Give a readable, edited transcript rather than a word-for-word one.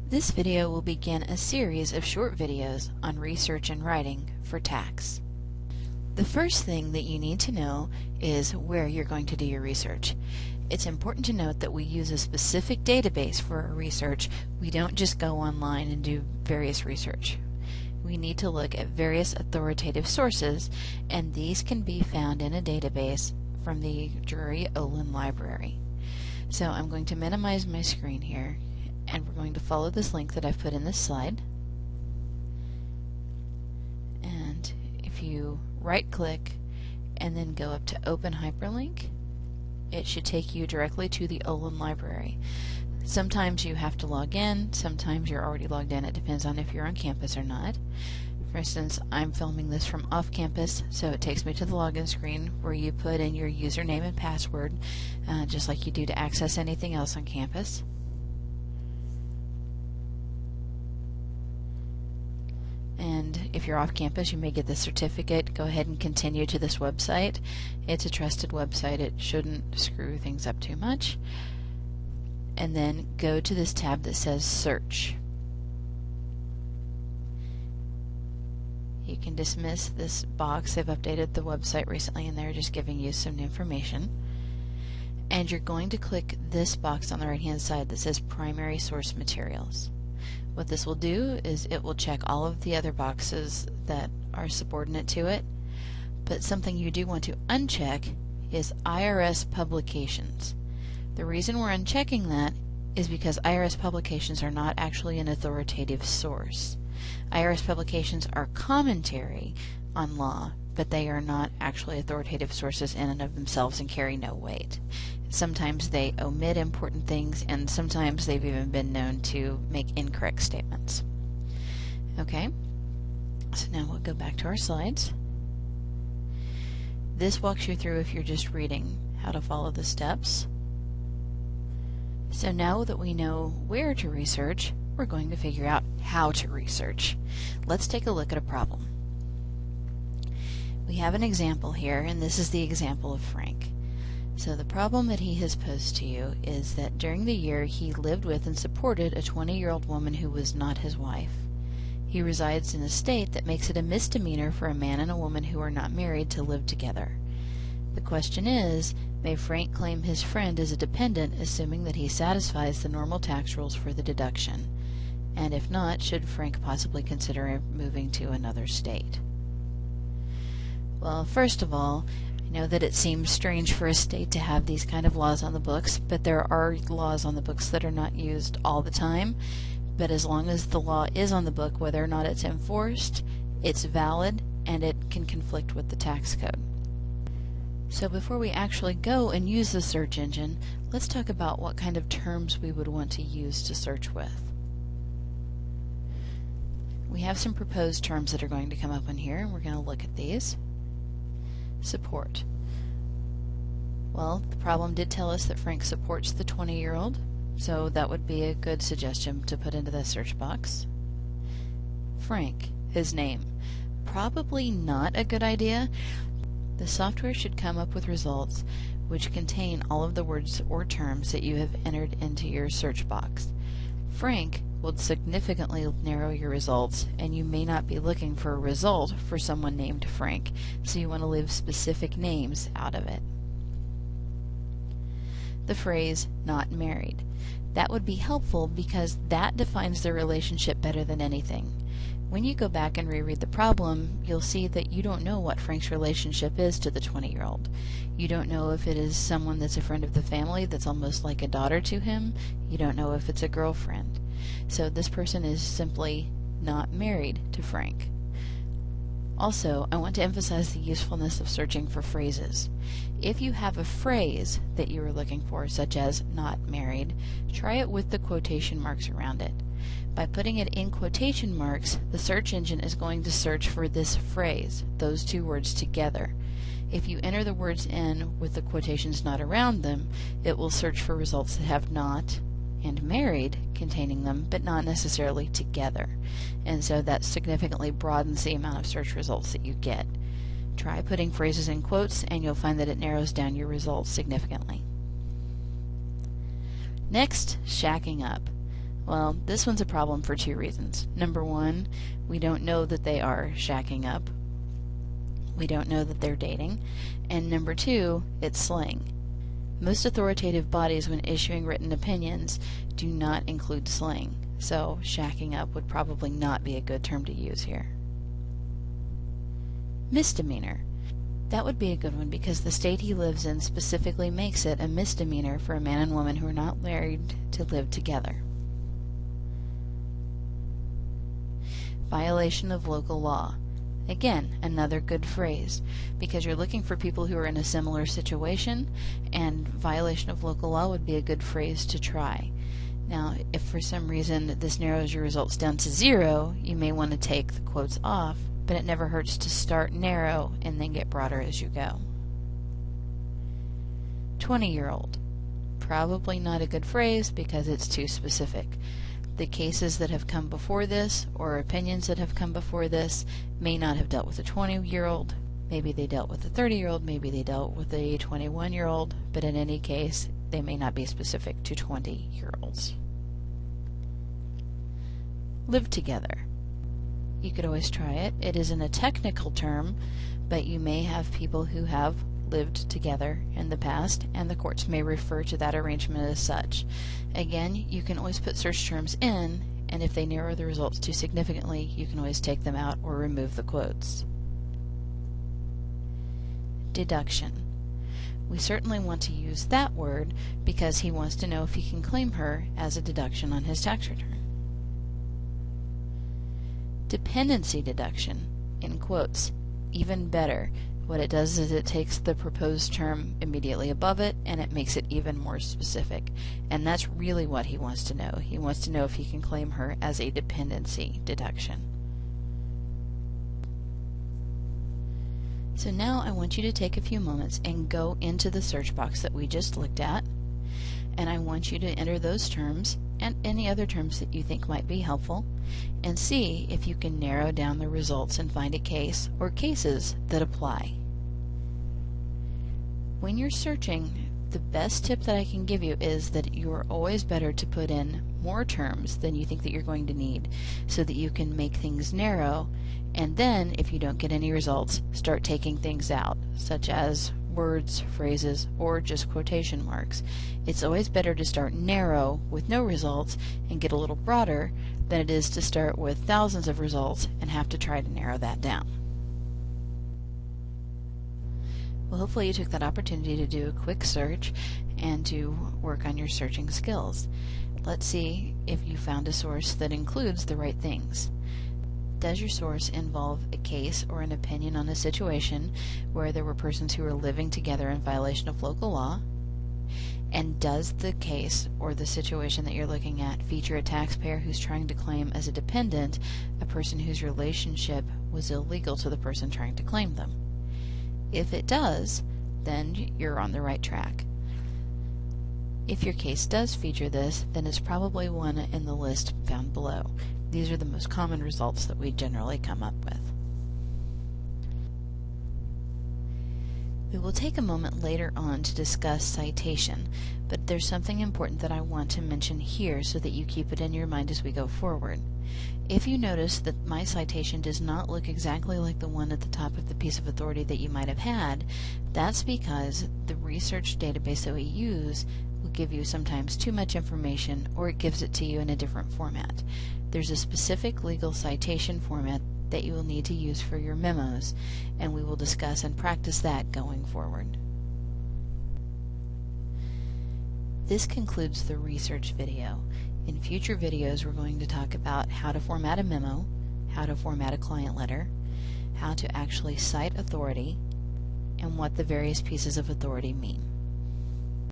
This video will begin a series of short videos on research and writing for tax. The first thing that you need to know is where you're going to do your research. It's important to note that we use a specific database for our research. We don't just go online and do various research. We need to look at various authoritative sources, and these can be found in a database from the Drury-Olin Library. So I'm going to minimize my screen here, and we're going to follow this link that I've put in this slide. And if you right-click and then go up to Open Hyperlink, it should take you directly to the Olin Library. Sometimes you have to log in, sometimes you're already logged in. It depends on if you're on campus or not. For instance, I'm filming this from off campus, so it takes me to the login screen where you put in your username and password, just like you do to access anything else on campus. And if you're off campus, you may get the certificate. Go ahead and continue to this website. It's a trusted website. It shouldn't screw things up too much. And then go to this tab that says Search. You can dismiss this box. They've updated the website recently and they're just giving you some information. And you're going to click this box on the right hand side that says Primary Source Materials. What this will do is it will check all of the other boxes that are subordinate to it, but something you do want to uncheck is IRS publications. The reason we're unchecking that is because IRS publications are not actually an authoritative source. IRS publications are commentary on law, but they are not actually authoritative sources in and of themselves and carry no weight. Sometimes they omit important things, and sometimes they've even been known to make incorrect statements. Okay, so now we'll go back to our slides. This walks you through, if you're just reading, how to follow the steps. So now that we know where to research, we're going to figure out how to research. Let's take a look at a problem. We have an example here, and this is the example of Frank. So the problem that he has posed to you is that during the year he lived with and supported a 20-year-old woman who was not his wife. He resides in a state that makes it a misdemeanor for a man and a woman who are not married to live together. The question is, may Frank claim his friend as a dependent, assuming that he satisfies the normal tax rules for the deduction? And if not, should Frank possibly consider moving to another state? Well, first of all, I know that it seems strange for a state to have these kind of laws on the books, but there are laws on the books that are not used all the time. But as long as the law is on the book, whether or not it's enforced, it's valid and it can conflict with the tax code. So before we actually go and use the search engine, let's talk about what kind of terms we would want to use to search with. We have some proposed terms that are going to come up in here, and we're going to look at these. Support. Well, the problem did tell us that Frank supports the 20-year-old, so that would be a good suggestion to put into the search box. Frank, his name. Probably not a good idea. The software should come up with results which contain all of the words or terms that you have entered into your search box. Frank will significantly narrow your results, and you may not be looking for a result for someone named Frank, so you want to leave specific names out of it. The phrase, not married. That would be helpful because that defines the relationship better than anything. When you go back and reread the problem, you'll see that you don't know what Frank's relationship is to the 20-year-old. You don't know if it is someone that's a friend of the family that's almost like a daughter to him. You don't know if it's a girlfriend. So this person is simply not married to Frank. Also, I want to emphasize the usefulness of searching for phrases. If you have a phrase that you are looking for, such as not married, try it with the quotation marks around it. By putting it in quotation marks, the search engine is going to search for this phrase, those two words together. If you enter the words in with the quotations not around them, it will search for results that have not and married containing them, but not necessarily together. And so that significantly broadens the amount of search results that you get. Try putting phrases in quotes and you'll find that it narrows down your results significantly. Next, shacking up. Well, this one's a problem for two reasons. Number one, we don't know that they are shacking up. We don't know that they're dating. And number two, it's slang. Most authoritative bodies, when issuing written opinions, do not include slang. So shacking up would probably not be a good term to use here. Misdemeanor. That would be a good one because the state he lives in specifically makes it a misdemeanor for a man and woman who are not married to live together. Violation of local law. Again, another good phrase, because you're looking for people who are in a similar situation, and violation of local law would be a good phrase to try. Now, if for some reason this narrows your results down to 0, you may want to take the quotes off, but it never hurts to start narrow and then get broader as you go. 20-year-old. Probably not a good phrase because it's too specific. The cases that have come before this, or opinions that have come before this, may not have dealt with a 20-year-old. Maybe they dealt with a 30-year-old, maybe they dealt with a 21-year-old, but in any case, they may not be specific to 20-year-olds. Live together. You could always try it. It isn't a technical term, but you may have people who have lived together in the past, and the courts may refer to that arrangement as such. Again, you can always put search terms in, and if they narrow the results too significantly, you can always take them out or remove the quotes. Deduction. We certainly want to use that word because he wants to know if he can claim her as a deduction on his tax return. Dependency deduction, in quotes, even better. What it does is it takes the proposed term immediately above it and it makes it even more specific. And that's really what he wants to know. He wants to know if he can claim her as a dependency deduction. So now I want you to take a few moments and go into the search box that we just looked at, and I want you to enter those terms and any other terms that you think might be helpful, and see if you can narrow down the results and find a case or cases that apply. When you're searching, the best tip that I can give you is that you are always better to put in more terms than you think that you're going to need so that you can make things narrow, and then if you don't get any results, start taking things out, such as words, phrases, or just quotation marks. It's always better to start narrow with no results and get a little broader than it is to start with thousands of results and have to try to narrow that down. Well, hopefully you took that opportunity to do a quick search and to work on your searching skills. Let's see if you found a source that includes the right things. Does your source involve a case or an opinion on a situation where there were persons who were living together in violation of local law? And does the case or the situation that you're looking at feature a taxpayer who's trying to claim as a dependent a person whose relationship was illegal to the person trying to claim them? If it does, then you're on the right track. If your case does feature this, then it's probably one in the list found below. These are the most common results that we generally come up with. We will take a moment later on to discuss citation, but there's something important that I want to mention here so that you keep it in your mind as we go forward. If you notice that my citation does not look exactly like the one at the top of the piece of authority that you might have had, that's because the research database that we use will give you sometimes too much information, or it gives it to you in a different format. There's a specific legal citation format that you will need to use for your memos, and we will discuss and practice that going forward. This concludes the research video. In future videos, we're going to talk about how to format a memo, how to format a client letter, how to actually cite authority, and what the various pieces of authority mean.